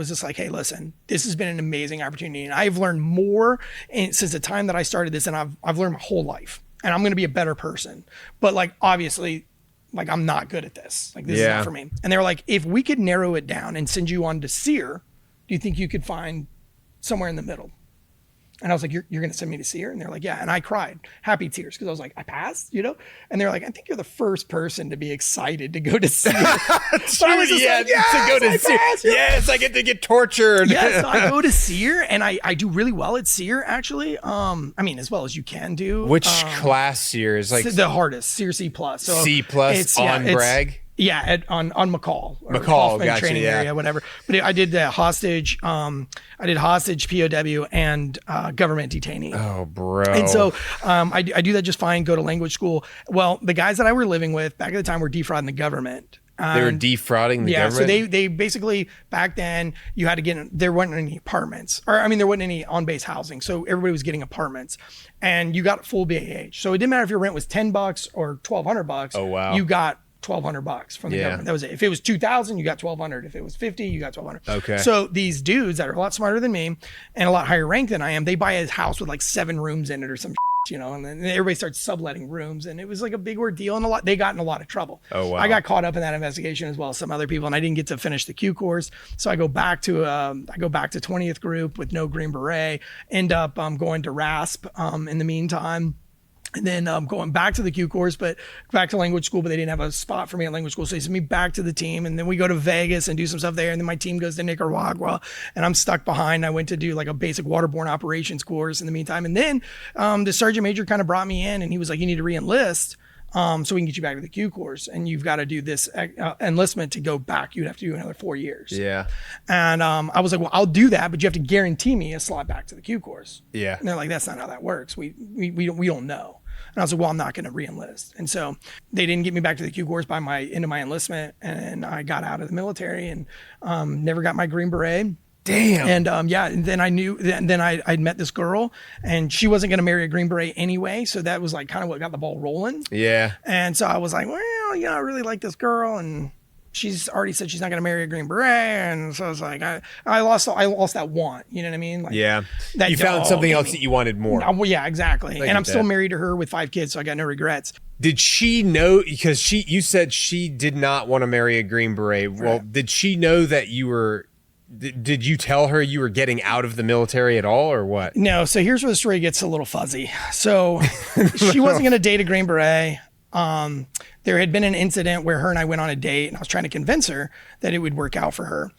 was just like, hey, listen, this has been an amazing opportunity. And I've learned more since the time that I started this, and I've learned my whole life, and I'm going to be a better person. But like, obviously, like, I'm not good at this. Like, this is not for me. And they were like, if we could narrow it down and send you on to SEER, do you think you could find somewhere in the middle? And I was like, you're going to send me to SEER? And they're like, yeah. And I cried, happy tears, because I was like, I passed, you know? And they're like, I think you're the first person to be excited to go to SEER. So I was just like, yes, to go to SEER. Yes, I get to get tortured. Yeah, so I go to SEER, and I do really well at SEER, actually. I mean, as well as you can do. Which class SEER is like? The hardest, SEER C+. So C+, on Bragg? Yeah, on McCall. McCall, training area, whatever. But I did the hostage, POW, and government detainee. Oh, bro. And so I do that just fine, go to language school. Well, the guys that I were living with back at the time were defrauding the government. They were defrauding the government? So they basically, back then, you had to get, there weren't any apartments. Or, I mean, there wasn't any on-base housing. So everybody was getting apartments. And you got full BAH. So it didn't matter if your rent was $10 or $1,200. Oh, wow. You got $1,200 from the government. That was it. If it was $2,000, you got $1,200. If it was $50, you got $1,200. Okay. So these dudes that are a lot smarter than me and a lot higher ranked than I am, they buy a house with like 7 rooms in it or some you know, and then everybody starts subletting rooms, and it was like a big ordeal, and they got in a lot of trouble. Oh, wow. I got caught up in that investigation as well as some other people, and I didn't get to finish the Q course. So I go back to 20th group with no Green Beret, end up going to RASP in the meantime. And then going back to the Q course, but back to language school, but they didn't have a spot for me at language school. So they sent me back to the team, and then we go to Vegas and do some stuff there. And then my team goes to Nicaragua, and I'm stuck behind. I went to do like a basic waterborne operations course in the meantime. And then the sergeant major kind of brought me in, and he was like, you need to re-enlist so we can get you back to the Q course. And you've got to do this enlistment to go back. You'd have to do another 4 years. Yeah. And I was like, well, I'll do that, but you have to guarantee me a slot back to the Q course. Yeah. And they're like, that's not how that works. We don't know. And I was like, well, I'm not going to re-enlist. And so they didn't get me back to the Q course by my end of my enlistment. And I got out of the military and never got my Green Beret. Damn. And and then I knew, then I'd met this girl, and she wasn't going to marry a Green Beret anyway. So that was like kind of what got the ball rolling. Yeah. And so I was like, well, you know, I really like this girl, and she's already said she's not going to marry a Green Beret. And so I was like, I lost that want, you know what I mean? Like, yeah. That you found something else that you wanted more. Well, yeah, exactly. And I'm still married to her with 5 kids, so I got no regrets. Did she know, because you said she did not want to marry a Green Beret. Right. Well, did she know that you were, did you tell her you were getting out of the military at all, or what? No. So here's where the story gets a little fuzzy. So she wasn't going to date a Green Beret. There had been an incident where her and I went on a date, and I was trying to convince her that it would work out for her.